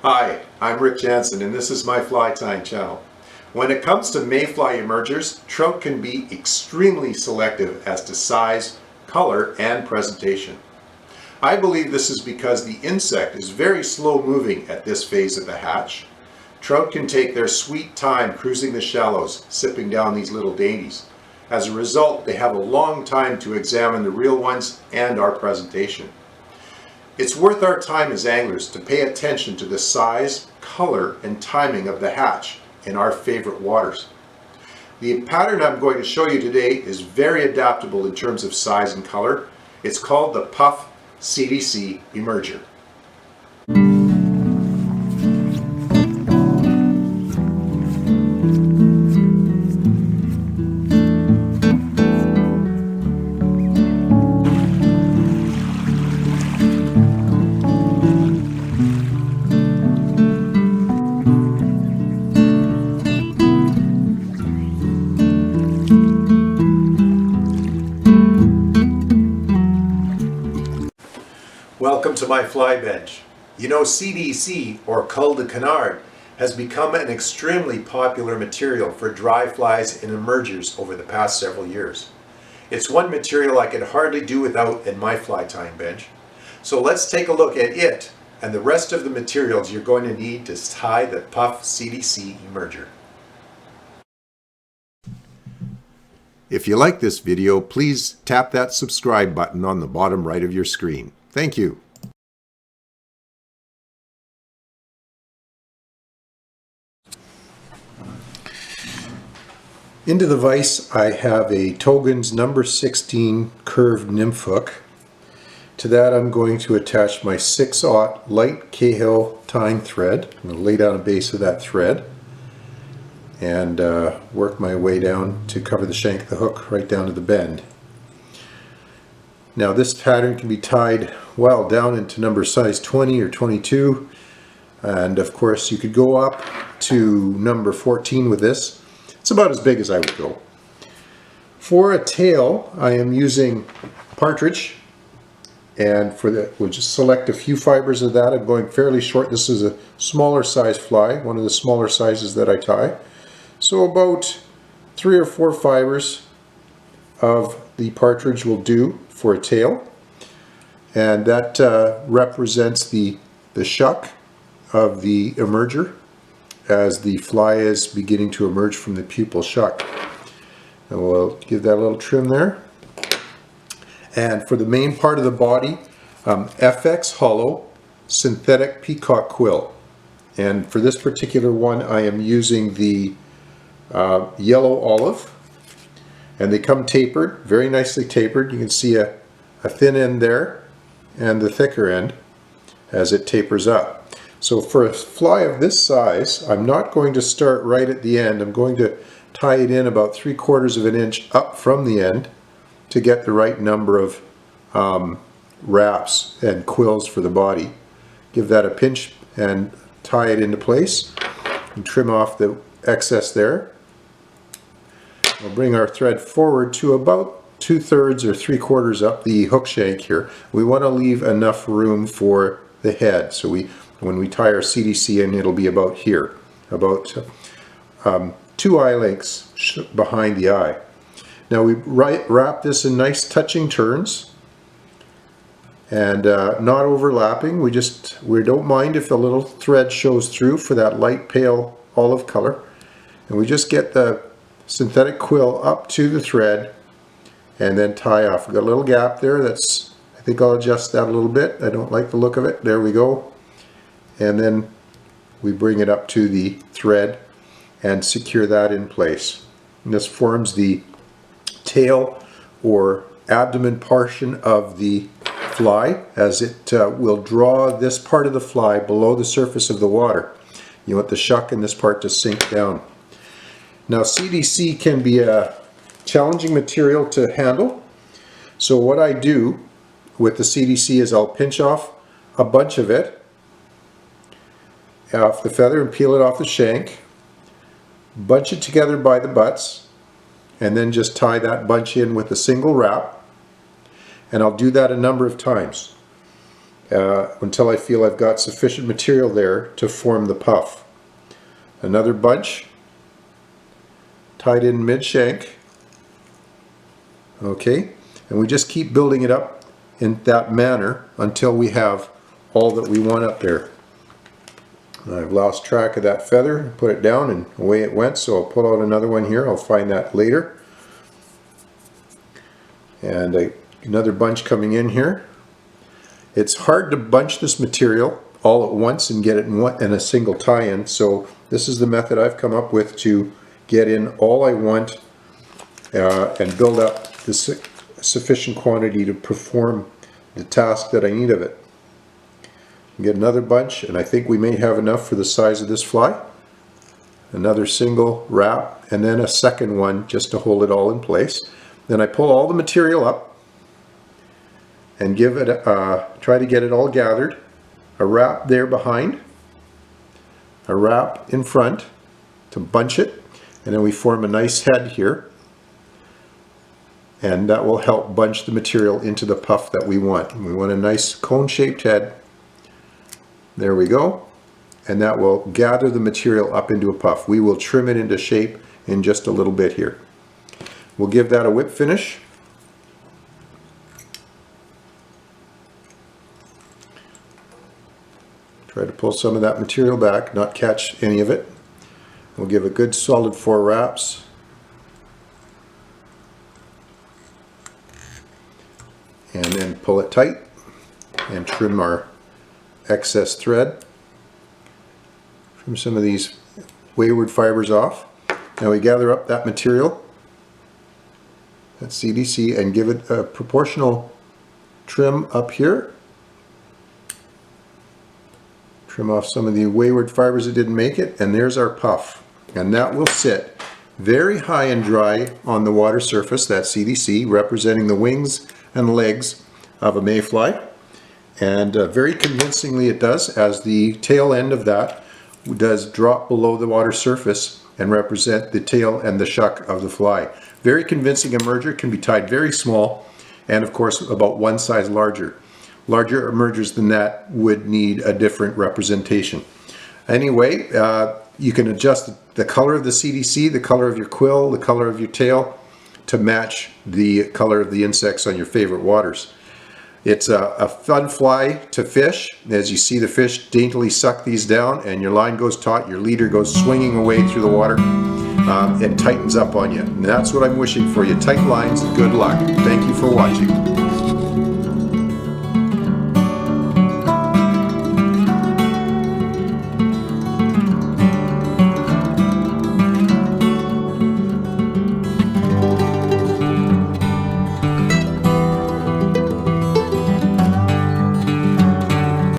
Hi, I'm Rick Janzen and this is my fly tying channel. When it comes to mayfly emergers, trout can be extremely selective as to size, color, and presentation. I believe this is because the insect is very slow moving at this phase of the hatch. Trout can take their sweet time cruising the shallows, sipping down these little dainties. As a result, they have a long time to examine the real ones and our presentation. It's worth our time as anglers to pay attention to the size, color, and timing of the hatch in our favorite waters. The pattern I'm going to show you today is very adaptable in terms of size and color. It's called the Puff CDC Emerger. Welcome to my fly bench. You know, CDC, or Cul de Canard, has become an extremely popular material for dry flies and emergers over the past several years. It's one material I could hardly do without in my fly tying bench. So let's take a look at it and the rest of the materials you're going to need to tie the Puff CDC Emerger. If you like this video, please tap that subscribe button on the bottom right of your screen. Thank you. Into the vise I have a Togen's number 16 curved nymph hook. To that I'm going to attach my 6/0 light Cahill tying thread. I'm going to lay down a base of that thread and work my way down to cover the shank of the hook right down to the bend. Now this pattern can be tied well down into number size 20 or 22, and of course you could go up to number 14 with this. It's about as big as I would go. For a tail I am using partridge, and for that we'll just select a few fibers of that. I'm going fairly short. This is a smaller size fly, one of the smaller sizes that I tie. So about 3 or 4 fibers of the partridge will do for a tail, and that represents the shuck of the emerger as the fly is beginning to emerge from the pupal shuck. And we'll give that a little trim there. And for the main part of the body, FX Hollow synthetic peacock quill, and for this particular one I am using the yellow olive. And they come tapered, very nicely tapered. You can see a thin end there and the thicker end as it tapers up. So for a fly of this size, I'm not going to start right at the end. I'm going to tie it in about 3/4 of an inch up from the end to get the right number of wraps and quills for the body. Give that a pinch and tie it into place and trim off the excess there. We'll bring our thread forward to about 2/3 or 3/4 up the hook shank here. We want to leave enough room for the head. So when we tie our CDC in, it'll be about here, about 2 eye lengths behind the eye. Now we wrap this in nice touching turns and not overlapping. We don't mind if a little thread shows through for that light pale olive color, and we just get the synthetic quill up to the thread and then tie off. We've got a little gap there. I think I'll adjust that a little bit. I don't like the look of it. There we go. And then we bring it up to the thread and secure that in place. And this forms the tail or abdomen portion of the fly, as it will draw this part of the fly below the surface of the water. You want the shuck in this part to sink down. Now CDC can be a challenging material to handle, so what I do with the CDC is I'll pinch off a bunch of it off the feather and peel it off the shank, bunch it together by the butts, and then just tie that bunch in with a single wrap, and I'll do that a number of times. until I feel I've got sufficient material there to form the puff. Another bunch tied in mid-shank. Okay, and we just keep building it up in that manner until we have all that we want up there. I've lost track of that feather, put it down, and away it went, so I'll pull out another one here. I'll find that later. And another bunch coming in here. It's hard to bunch this material all at once and get it in a single tie-in, so this is the method I've come up with to get in all I want and build up the sufficient quantity to perform the task that I need of it. Get another bunch, and I think we may have enough for the size of this fly. Another single wrap, and then a second one just to hold it all in place. Then I pull all the material up and give it try to get it all gathered. A wrap there behind, a wrap in front to bunch it, and then we form a nice head here, and that will help bunch the material into the puff that we want. We want a nice cone-shaped head. There we go, and that will gather the material up into a puff. We will trim it into shape in just a little bit here. We'll give that a whip finish. Try to pull some of that material back, not catch any of it. We'll give a good solid 4 wraps. And then pull it tight and trim our excess thread. Trim some of these wayward fibers off. Now we gather up that material, that CDC, and give it a proportional trim up here. Trim off some of the wayward fibers that didn't make it, and there's our puff. And that will sit very high and dry on the water surface, that CDC, representing the wings and legs of a mayfly. And very convincingly it does, as the tail end of that does drop below the water surface and represent the tail and the shuck of the fly. Very convincing emerger, can be tied very small, and of course about one size larger. Larger emergers than that would need a different representation. Anyway, you can adjust the color of the CDC, the color of your quill, the color of your tail to match the color of the insects on your favorite waters. It's a fun fly to fish. As you see the fish daintily suck these down and your line goes taut, your leader goes swinging away through the water, it tightens up on you. And that's what I'm wishing for you. Tight lines and good luck. Thank you for watching.